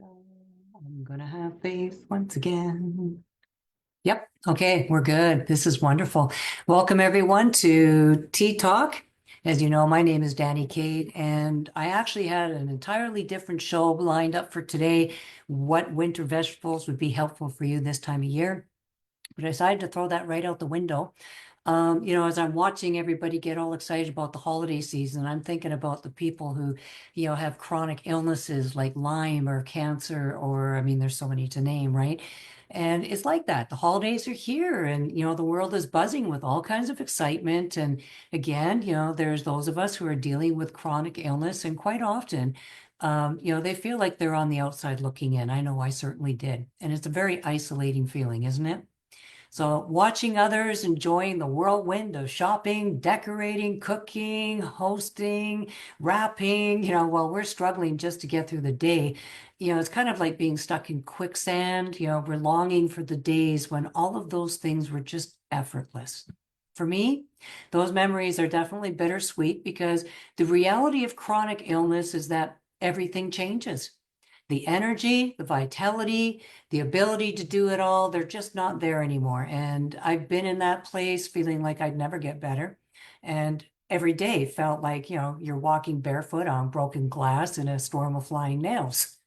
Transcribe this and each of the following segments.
I'm gonna have faith once again. Yep. Okay, we're good. This is wonderful. Welcome everyone to Tea Talk. As you know, my name is Danny Kate, and I actually had an entirely different show lined up for today. What winter vegetables would be helpful for you this time of year? But I decided to throw that right out the window. As I'm watching everybody get all excited about the holiday season, I'm thinking about the people who, have chronic illnesses like Lyme or cancer, or I mean, there's so many to name, right? And it's like that. The holidays are here, and the world is buzzing with all kinds of excitement. And again, there's those of us who are dealing with chronic illness, and quite often, they feel like they're on the outside looking in. I know I certainly did. And it's a very isolating feeling, isn't it? So watching others enjoying the whirlwind of shopping, decorating, cooking, hosting, wrapping, while we're struggling just to get through the day, it's kind of like being stuck in quicksand. We're longing for the days when all of those things were just effortless. For me, those memories are definitely bittersweet because the reality of chronic illness is that everything changes. The energy, the vitality, the ability to do it all, they're just not there anymore. And I've been in that place feeling like I'd never get better. And every day felt like, you're walking barefoot on broken glass in a storm of flying nails.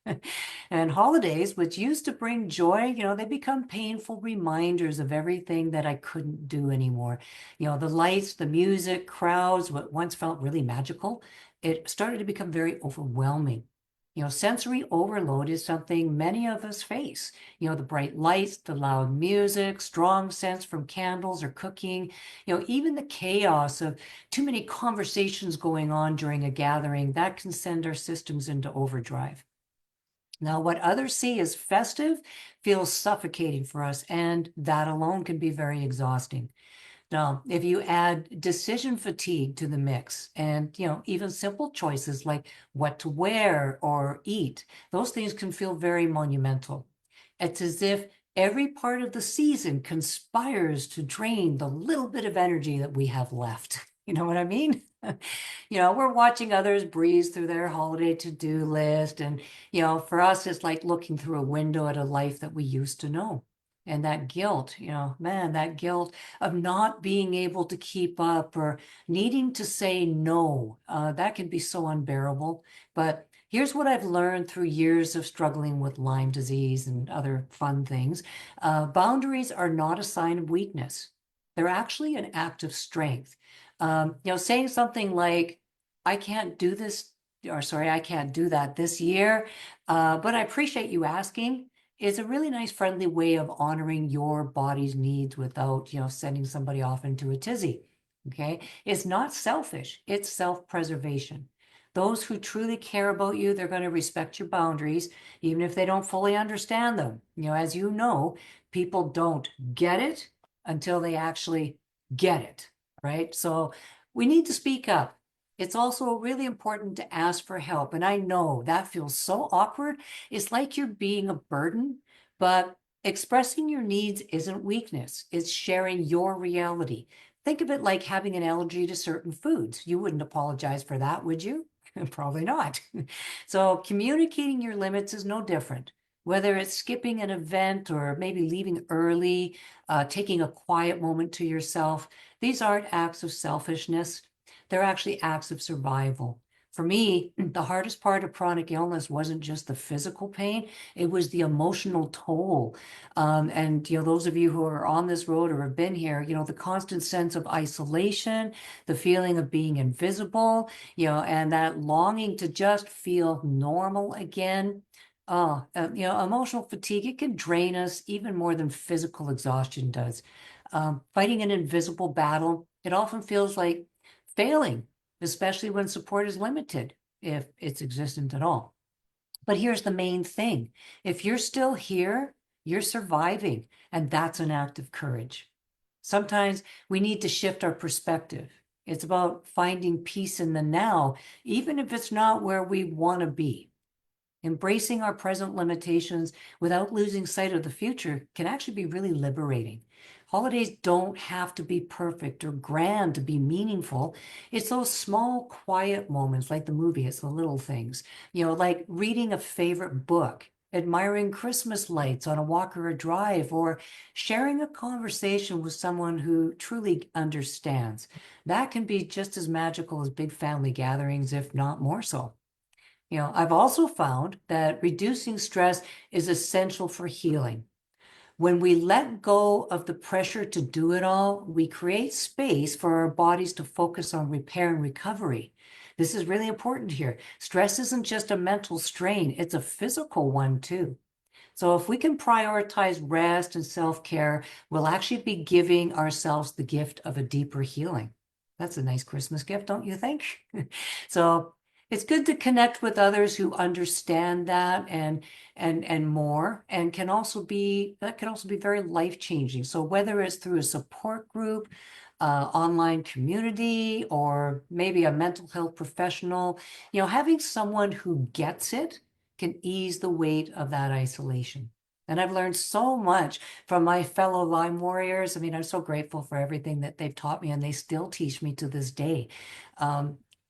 And holidays, which used to bring joy, they become painful reminders of everything that I couldn't do anymore. The lights, the music, crowds, what once felt really magical, it started to become very overwhelming. Sensory overload is something many of us face. The bright lights, the loud music, strong scents from candles or cooking, even the chaos of too many conversations going on during a gathering, that can send our systems into overdrive. Now, what others see as festive feels suffocating for us, and that alone can be very exhausting. Now, if you add decision fatigue to the mix and, even simple choices like what to wear or eat, those things can feel very monumental. It's as if every part of the season conspires to drain the little bit of energy that we have left. You know what I mean? We're watching others breeze through their holiday to-do list. And, for us, it's like looking through a window at a life that we used to know. And that guilt, man, that guilt of not being able to keep up or needing to say no, that can be so unbearable. But here's what I've learned through years of struggling with Lyme disease and other fun things. Boundaries are not a sign of weakness. They're actually an act of strength. Saying something like, I can't do this, or sorry, I can't do that this year, but I appreciate you asking is a really nice, friendly way of honoring your body's needs without, sending somebody off into a tizzy. Okay. It's not selfish, it's self-preservation. Those who truly care about you, they're going to respect your boundaries, even if they don't fully understand them. As you know, people don't get it until they actually get it, right? So we need to speak up. It's also really important to ask for help. And I know that feels so awkward. It's like you're being a burden, but expressing your needs isn't weakness. It's sharing your reality. Think of it like having an allergy to certain foods. You wouldn't apologize for that, would you? Probably not. So communicating your limits is no different. Whether it's skipping an event or maybe leaving early, taking a quiet moment to yourself, these aren't acts of selfishness. They're actually acts of survival. For me, the hardest part of chronic illness wasn't just the physical pain, it was the emotional toll. And, those of you who are on this road or have been here, the constant sense of isolation, the feeling of being invisible, and that longing to just feel normal again. Emotional fatigue, it can drain us even more than physical exhaustion does. Fighting an invisible battle, it often feels like failing, especially when support is limited, if it's existent at all. But here's the main thing. If you're still here, you're surviving, and that's an act of courage. Sometimes we need to shift our perspective. It's about finding peace in the now, even if it's not where we want to be. Embracing our present limitations without losing sight of the future can actually be really liberating. Holidays don't have to be perfect or grand to be meaningful. It's those small, quiet moments like the movie, it's the little things, like reading a favorite book, admiring Christmas lights on a walk or a drive, or sharing a conversation with someone who truly understands. That can be just as magical as big family gatherings, if not more so. I've also found that reducing stress is essential for healing. When we let go of the pressure to do it all, we create space for our bodies to focus on repair and recovery. This is really important here. Stress isn't just a mental strain, it's a physical one too. So if we can prioritize rest and self-care, we'll actually be giving ourselves the gift of a deeper healing. That's a nice Christmas gift, don't you think? So it's good to connect with others who understand that and more, and that can also be very life-changing. So whether it's through a support group, online community, or maybe a mental health professional, having someone who gets it can ease the weight of that isolation. And I've learned so much from my fellow Lyme warriors. I mean, I'm so grateful for everything that they've taught me, and they still teach me to this day.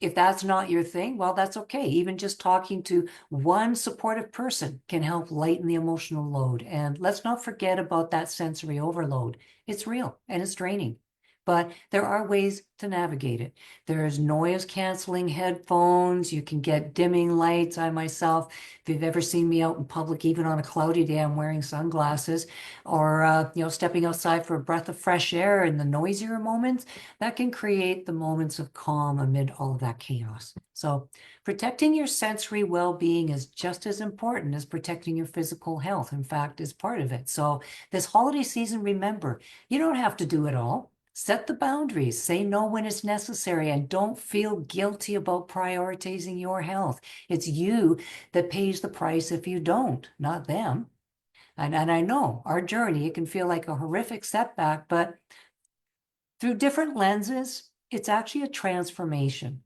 If that's not your thing, well, that's okay. Even just talking to one supportive person can help lighten the emotional load. And let's not forget about that sensory overload. It's real and it's draining, but there are ways to navigate it. There's noise canceling headphones. You can get dimming lights. I myself, if you've ever seen me out in public, even on a cloudy day, I'm wearing sunglasses, or stepping outside for a breath of fresh air in the noisier moments, that can create the moments of calm amid all of that chaos. So protecting your sensory well-being is just as important as protecting your physical health. In fact, is part of it. So this holiday season, remember, you don't have to do it all. Set the boundaries, say no when it's necessary, and don't feel guilty about prioritizing your health. It's you that pays the price if you don't, not them. And I know our journey, it can feel like a horrific setback, but through different lenses, it's actually a transformation.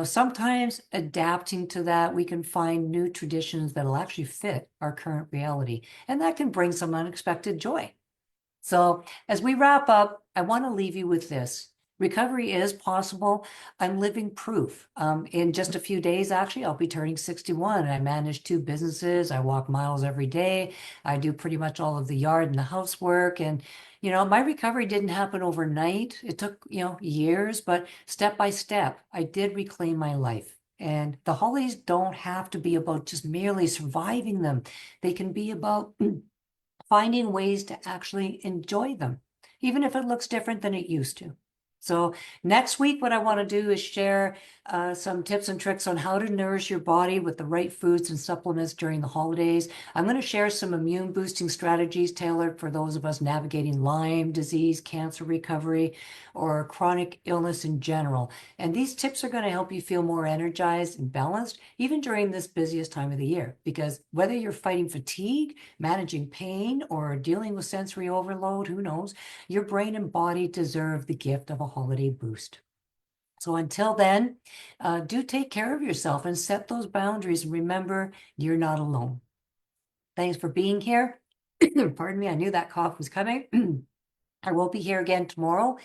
Sometimes adapting to that, we can find new traditions that'll actually fit our current reality, and that can bring some unexpected joy. So as we wrap up, I want to leave you with this. Recovery is possible. I'm living proof. In just a few days, actually, I'll be turning 61. I manage 2 businesses. I walk miles every day. I do pretty much all of the yard and the housework. And, my recovery didn't happen overnight. It took, years, but step by step, I did reclaim my life. And the holidays don't have to be about just merely surviving them. They can be about finding ways to actually enjoy them, even if it looks different than it used to. So next week, what I want to do is share some tips and tricks on how to nourish your body with the right foods and supplements during the holidays. I'm going to share some immune boosting strategies tailored for those of us navigating Lyme disease, cancer recovery, or chronic illness in general. And these tips are going to help you feel more energized and balanced, even during this busiest time of the year. Because whether you're fighting fatigue, managing pain, or dealing with sensory overload, who knows, your brain and body deserve the gift of a holiday boost. So until then, do take care of yourself and set those boundaries. And remember, you're not alone. Thanks for being here. Pardon me, I knew that cough was coming. I will be here again tomorrow.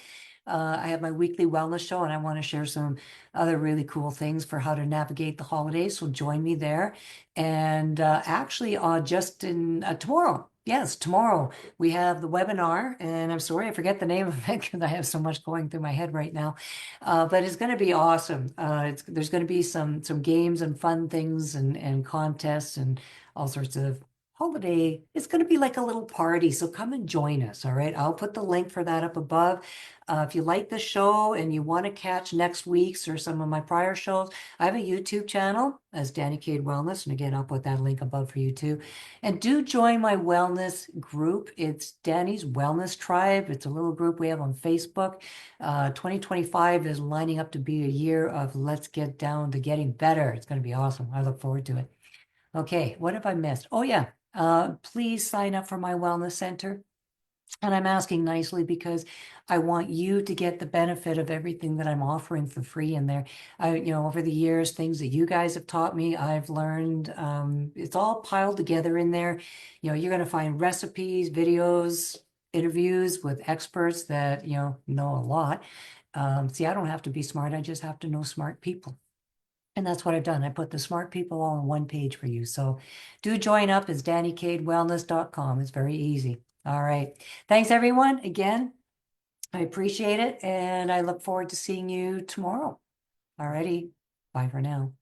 I have my weekly wellness show, and I want to share some other really cool things for how to navigate the holidays. So join me there. And actually, just in tomorrow, yes, tomorrow we have the webinar, and I'm sorry I forget the name of it because I have so much going through my head right now. But it's going to be awesome. There's going to be some games and fun things and contests and all sorts of holiday. It's going to be like a little party, so come and join us. All right, I'll put the link for that up above. If you like the show and you want to catch next week's or some of my prior shows, I have a YouTube channel as Danny Cade Wellness, and again, I'll put that link above for you too. And do join my wellness group. It's Danny's Wellness Tribe. It's a little group we have on Facebook. 2025 is lining up to be a year of let's get down to getting better. It's going to be awesome. I look forward to it. Okay, what have I missed? Oh yeah, please sign up for my wellness center. And I'm asking nicely because I want you to get the benefit of everything that I'm offering for free in there. Over the years, things that you guys have taught me, I've learned, it's all piled together in there. You're going to find recipes, videos, interviews with experts that, know a lot. See, I don't have to be smart. I just have to know smart people. And that's what I've done. I put the smart people all on one page for you. So do join up. It's DannyCadeWellness.com. It's very easy. All right. Thanks, everyone. Again, I appreciate it. And I look forward to seeing you tomorrow. All righty. Bye for now.